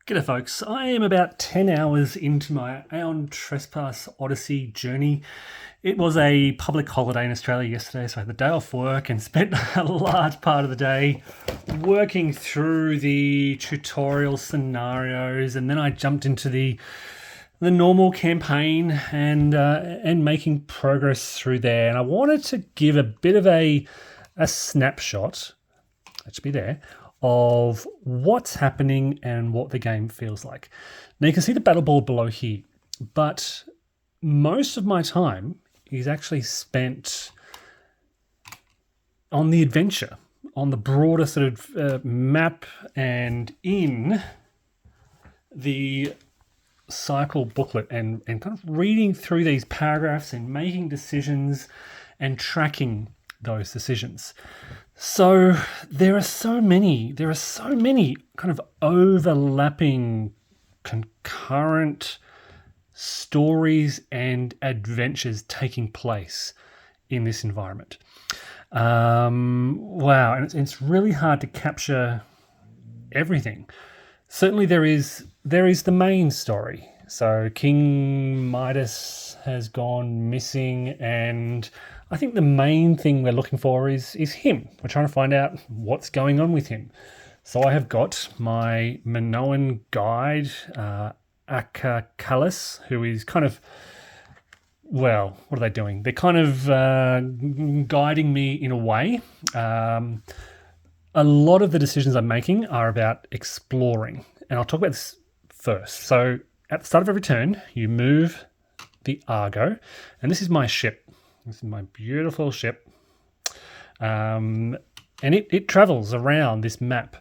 G'day folks, I am about 10 hours into my Aeon Trespass Odyssey journey. It was a public holiday in Australia yesterday, so I had the day off work and spent a large part of the day working through the tutorial scenarios, and then I jumped into the normal campaign and making progress through there. And I wanted to give a bit of a snapshot, that should be there, of what's happening and what the game feels like. Now you can see the battle board below here, but most of my time is actually spent on the adventure, on the broader sort of map and in the cycle booklet and kind of reading through these paragraphs and making decisions and tracking those decisions. So there are so many kind of overlapping, concurrent stories and adventures taking place in this environment. Wow, and it's really hard to capture everything. Certainly there is the main story. So King Midas has gone missing, and I think the main thing we're looking for is him. We're trying to find out what's going on with him. So I have got my Minoan guide, Akakallis, who is kind of, well, what are they doing? They're kind of guiding me in a way. A lot of the decisions I'm making are about exploring, and I'll talk about this first. So at the start of every turn, you move the Argo, and this is my ship. This is my beautiful ship. And it travels around this map,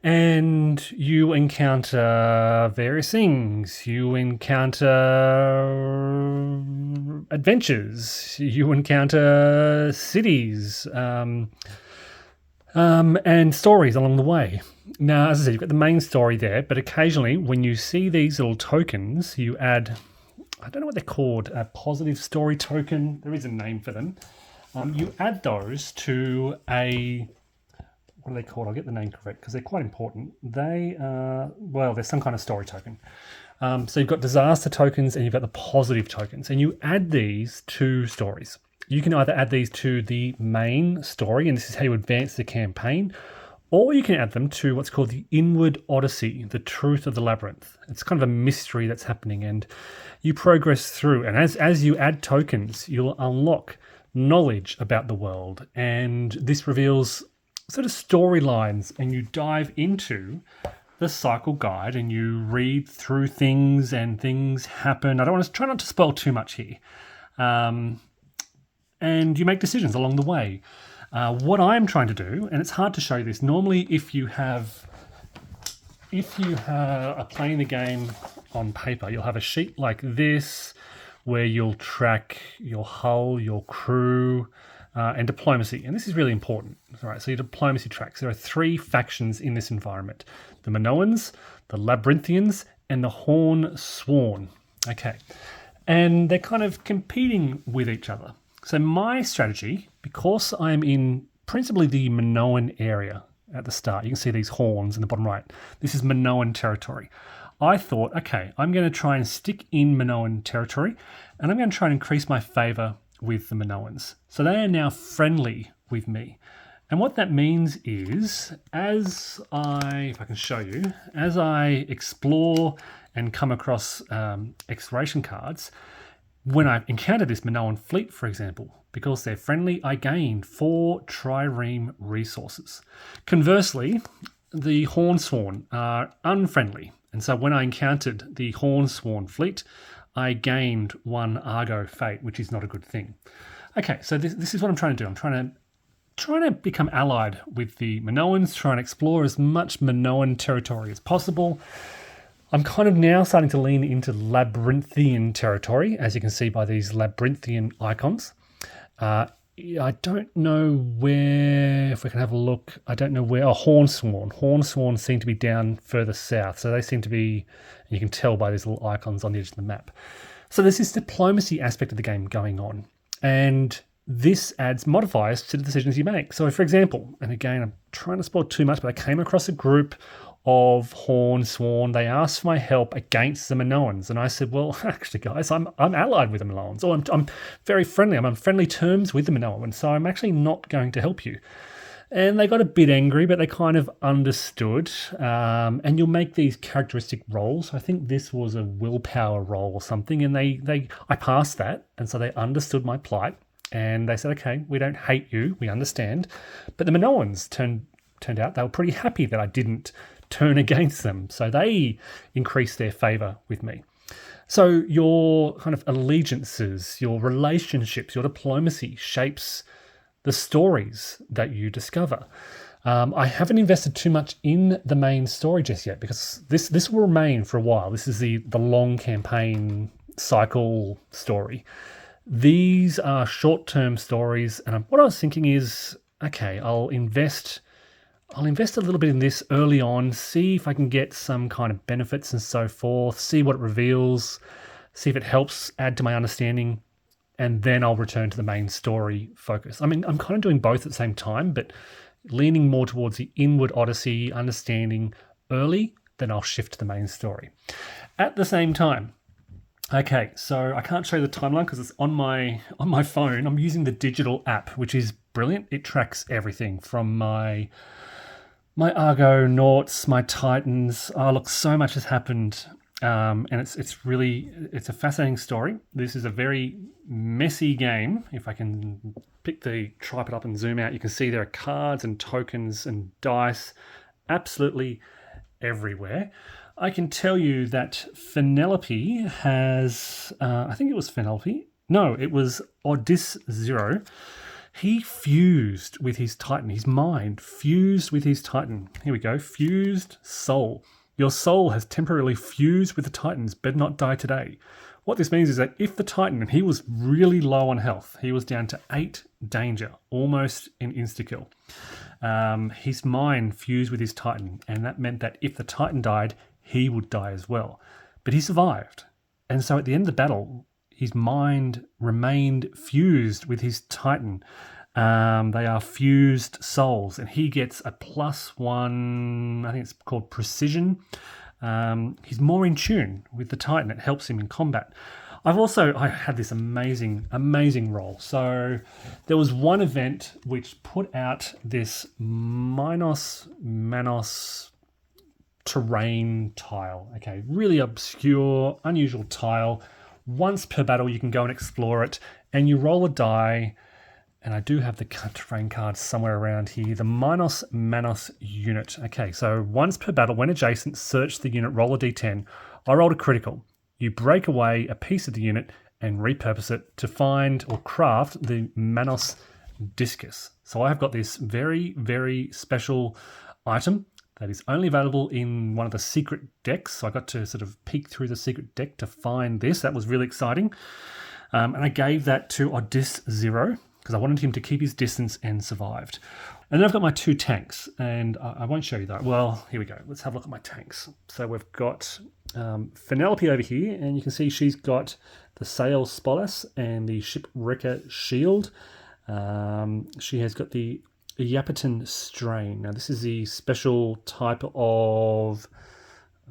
and you encounter various things. You encounter adventures. You encounter cities and stories along the way. Now, as I said, you've got the main story there, but occasionally when you see these little tokens, you add, I don't know what they're called, a positive story token. There is a name for them. You add those to a, what are they called? I'll get the name correct because they're quite important. They are, well, there's some kind of story token. So you've got disaster tokens and you've got the positive tokens, and you add these to stories. You can either add these to the main story, and this is how you advance the campaign, or you can add them to what's called the Inward Odyssey, the Truth of the Labyrinth. It's kind of a mystery that's happening, and you progress through. And as you add tokens, you'll unlock knowledge about the world, and this reveals sort of storylines, and you dive into the cycle guide and you read through things, and things happen. I don't want to try not to spoil too much here. And you make decisions along the way. What I'm trying to do, and it's hard to show you this, normally if you are playing the game on paper, you'll have a sheet like this where you'll track your hull, your crew, and diplomacy. And this is really important. All right, so your diplomacy tracks. There are 3 factions in this environment: the Minoans, the Labyrinthians, and the Horn Sworn. Okay, and they're kind of competing with each other. So my strategy, because I'm in principally the Minoan area at the start, you can see these horns in the bottom right. This is Minoan territory. I thought, okay, I'm going to try and stick in Minoan territory, and I'm going to try and increase my favour with the Minoans. So they are now friendly with me. And what that means is, if I can show you, as I explore and come across exploration cards, when I encounter this Minoan fleet, for example, because they're friendly, I gain 4 trireme resources. Conversely, the Hornsworn are unfriendly, and so when I encountered the Hornsworn fleet, I gained 1 Argo fate, which is not a good thing. Okay, so this is what I'm trying to do. I'm trying to become allied with the Minoans, try and explore as much Minoan territory as possible. I'm kind of now starting to lean into Labyrinthian territory, as you can see by these Labyrinthian icons. I don't know where, if we can have a look, I don't know where, Hornsworn. Hornsworn seem to be down further south, so they seem to be, you can tell by these little icons on the edge of the map. So there's this diplomacy aspect of the game going on, and this adds modifiers to the decisions you make. So for example, and again, I'm trying to spoil too much, but I came across a group of Horn Sworn, they asked for my help against the Minoans. And I said, well, actually, guys, I'm allied with the Minoans. Or I'm very friendly. I'm on friendly terms with the Minoans, so I'm actually not going to help you. And they got a bit angry, but they kind of understood. And you'll make these characteristic rolls. I think this was a willpower roll or something. And I passed that. And so they understood my plight. And they said, okay, we don't hate you. We understand. But the Minoans turned out they were pretty happy that I didn't turn against them. So they increased their favor with me. So your kind of allegiances, your relationships, your diplomacy shapes the stories that you discover. I haven't invested too much in the main story just yet because this will remain for a while. This is the long campaign cycle story. These are short-term stories, and what I was thinking is, okay, I'll invest a little bit in this early on, see if I can get some kind of benefits and so forth, see what it reveals, see if it helps add to my understanding, and then I'll return to the main story focus. I mean, I'm kind of doing both at the same time, but leaning more towards the inward Odyssey, understanding early, then I'll shift to the main story. At the same time, okay, so I can't show you the timeline because it's on my phone. I'm using the digital app, which is brilliant. It tracks everything from my Argonauts, my Titans. Oh, look, so much has happened, and it's a fascinating story. This is a very messy game. If I can pick the tripod up and zoom out, you can see there are cards and tokens and dice absolutely everywhere. I can tell you that Penelope has, I think it was Penelope. No, it was Odyssey. He fused with his Titan. His mind fused with his Titan. Here we go. Fused soul. Your soul has temporarily fused with the Titans. Better not die today. What this means is that if the Titan, and he was really low on health, he was down to 8 danger, almost an insta-kill. His mind fused with his Titan, and that meant that if the Titan died, he would die as well. But he survived. And so at the end of the battle, his mind remained fused with his Titan. They are fused souls, and he gets a +1, I think it's called precision. He's more in tune with the Titan. It helps him in combat. I had this amazing roll. So there was one event which put out this Minos Manos terrain tile. Okay, really obscure, unusual tile. Once per battle, you can go and explore it, and you roll a die. And I do have the terrain card somewhere around here. The Minos Manos unit. Okay, so once per battle, when adjacent, search the unit, roll a d10. I rolled a critical. You break away a piece of the unit and repurpose it to find or craft the Manos Discus. So I have got this very, very special item that is only available in one of the secret decks. So I got to sort of peek through the secret deck to find this. That was really exciting. And I gave that to Odyssey because I wanted him to keep his distance and survived. And then I've got my 2 tanks, and I won't show you that. Well, here we go. Let's have a look at my tanks. So we've got Penelope over here, and you can see she's got the Sail Spolas and the Shipwrecker Shield. She has got the Iapetan Strain. Now, this is the special type of...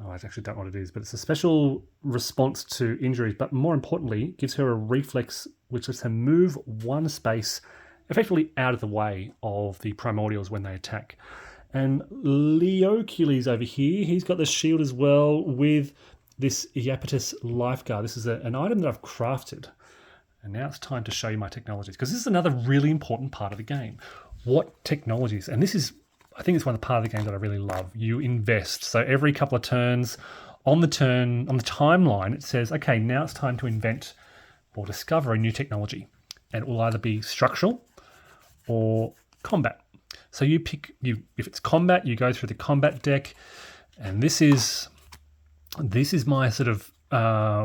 Oh, I actually don't know what it is, but it's a special response to injuries, but more importantly, gives her a reflex which lets her move 1 space effectively out of the way of the primordials when they attack. And Leocules over here, he's got the shield as well with this Iapetus Lifeguard. This is an item that I've crafted. And now it's time to show you my technologies, because this is another really important part of the game. What technologies? And this is, I think it's one of the part of the game that I really love. You invest. So every couple of turns, on the timeline, it says, okay, now it's time to invent or discover a new technology. And it will either be structural or combat. So you pick, if it's combat, you go through the combat deck. And this is my sort of,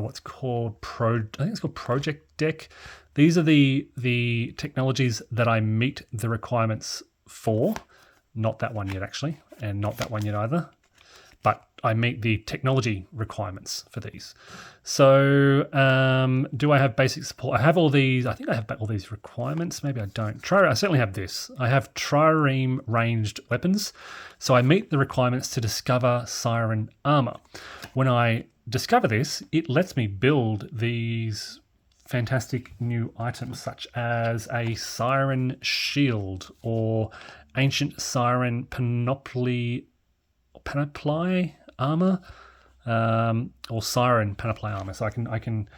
what's called I think it's called project deck. These are the technologies that I meet the requirements for. Not that one yet, actually, and not that one yet either. But I meet the technology requirements for these. So do I have basic support? I have all these. I think I have all these requirements. Maybe I don't. I certainly have this. I have trireme ranged weapons. So I meet the requirements to discover siren armor. When I discover this, it lets me build these fantastic new items such as a siren shield or ancient siren panoply armor, or siren panoply armor. So I can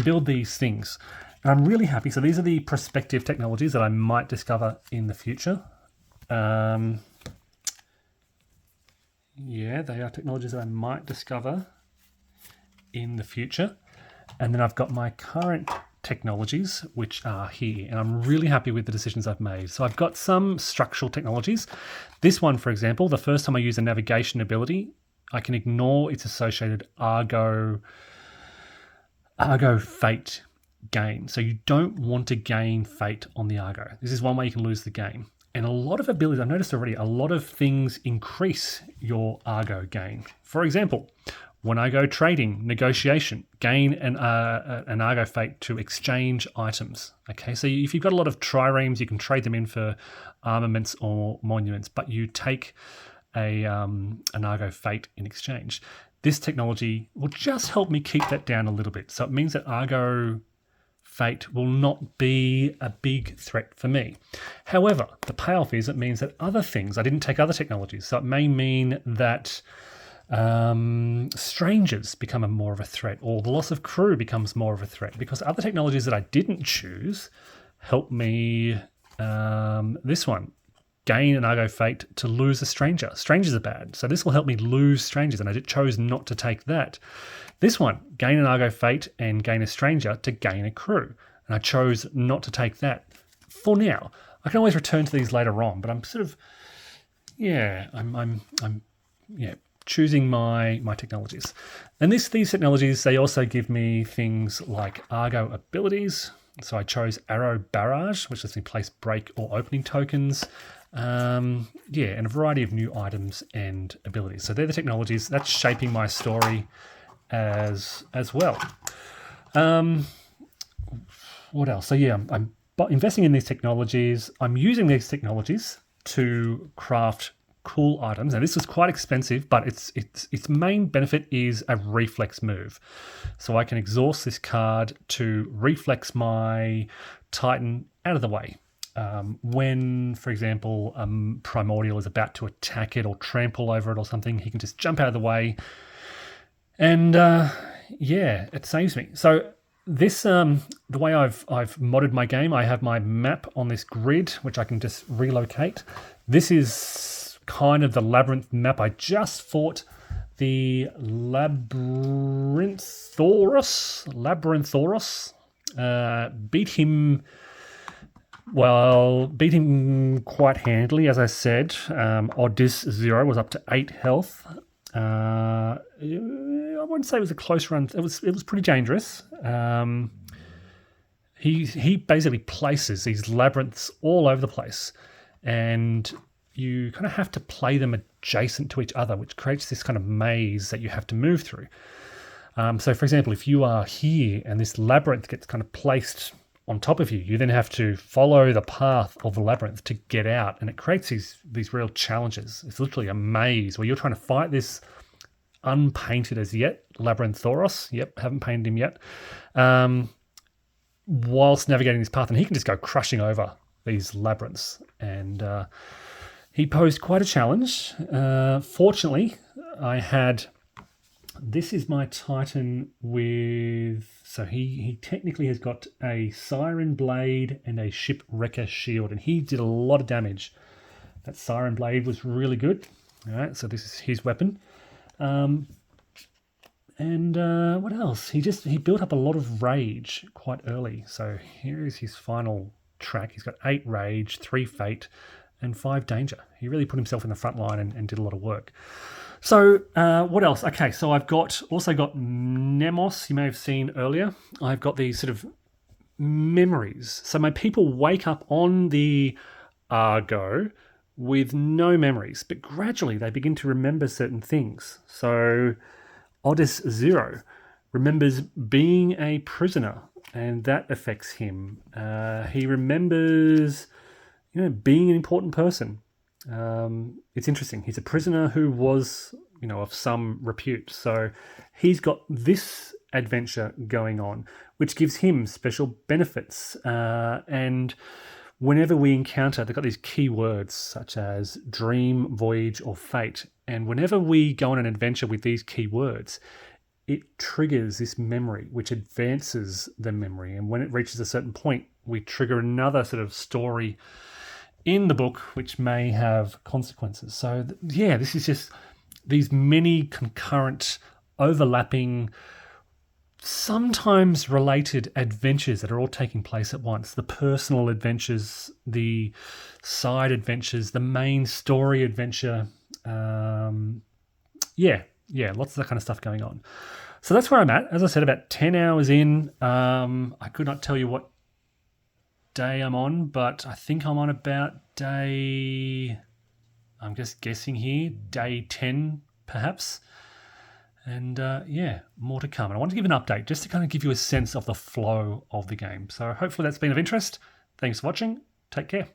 build these things, and I'm really happy. So these are the prospective technologies that I might discover in the future. Yeah, they are technologies that I might discover in the future. And then I've got my current technologies, which are here, and I'm really happy with the decisions I've made. So I've got some structural technologies. This one, for example, the first time I use a navigation ability, I can ignore its associated Argo fate gain. So you don't want to gain fate on the Argo. This is one way you can lose the game. And a lot of abilities, I've noticed already, a lot of things increase your Argo gain. For example, when I go trading, negotiation, gain an Argo fate to exchange items. Okay, so if you've got a lot of triremes, you can trade them in for armaments or monuments, but you take an Argo fate in exchange. This technology will just help me keep that down a little bit. So it means that Argo fate will not be a big threat for me. However, the payoff is it means that other things, I didn't take other technologies, so it may mean that strangers become more of a threat, or the loss of crew becomes more of a threat, because other technologies that I didn't choose help me. This one, gain an Argo fate to lose a stranger. Strangers are bad, so this will help me lose strangers, and I chose not to take that. This one, gain an Argo fate and gain a stranger to gain a crew, and I chose not to take that for now. I can always return to these later on, but I'm sort of, I'm choosing my technologies. And these technologies, they also give me things like Argo abilities. So I chose Arrow Barrage, which lets me place break or opening tokens. And a variety of new items and abilities. So they're the technologies that's shaping my story as well. What else? So I'm investing in these technologies. I'm using these technologies to craft cool items. Now this was quite expensive, but its main benefit is a reflex move. So I can exhaust this card to reflex my Titan out of the way. When, for example, Primordial is about to attack it or trample over it or something, he can just jump out of the way, and it saves me. So this, the way I've modded my game, I have my map on this grid, which I can just relocate. This is kind of the labyrinth map. I just fought the Labyrinthoros. Beat him quite handily, as I said. Odyssey 0 was up to 8 health. I wouldn't say it was a close run. It was pretty dangerous. He basically places these labyrinths all over the place, and you kind of have to play them adjacent to each other, which creates this kind of maze that you have to move through. So, for example, if you are here and this labyrinth gets kind of placed on top of you, you then have to follow the path of the labyrinth to get out, and it creates these real challenges. It's literally a maze where you're trying to fight this unpainted as yet Labyrinthoros. Yep, haven't painted him yet. Whilst navigating this path, and he can just go crushing over these labyrinths, and he posed quite a challenge. Fortunately, this is my Titan with, so he technically has got a Siren Blade and a Shipwrecker Shield, and he did a lot of damage. That Siren Blade was really good. All right, so this is his weapon. What else? He built up a lot of rage quite early. So here is his final track. He's got 8 rage, 3 fate, and 5 danger. He really put himself in the front line and did a lot of work. So what else? Okay, so I've also got Nemos, you may have seen earlier. I've got these sort of memories. So my people wake up on the Argo with no memories, but gradually they begin to remember certain things. So Odyssey 0 remembers being a prisoner, and that affects him. He remembers, being an important person. It's interesting. He's a prisoner who was, of some repute. So he's got this adventure going on, which gives him special benefits. And whenever we encounter, they've got these key words such as dream, voyage, or fate. And whenever we go on an adventure with these key words, it triggers this memory, which advances the memory. And when it reaches a certain point, we trigger another sort of story in the book, which may have consequences. So this is just these many concurrent, overlapping, sometimes related adventures that are all taking place at once. The personal adventures, the side adventures, the main story adventure. Lots of that kind of stuff going on. So that's where I'm at. As I said, about 10 hours in. I could not tell you what day I'm on, but I think I'm on about day, I'm just guessing here, day 10 perhaps. And more to come. And I want to give an update just to kind of give you a sense of the flow of the game. So hopefully that's been of interest. Thanks for watching. Take care.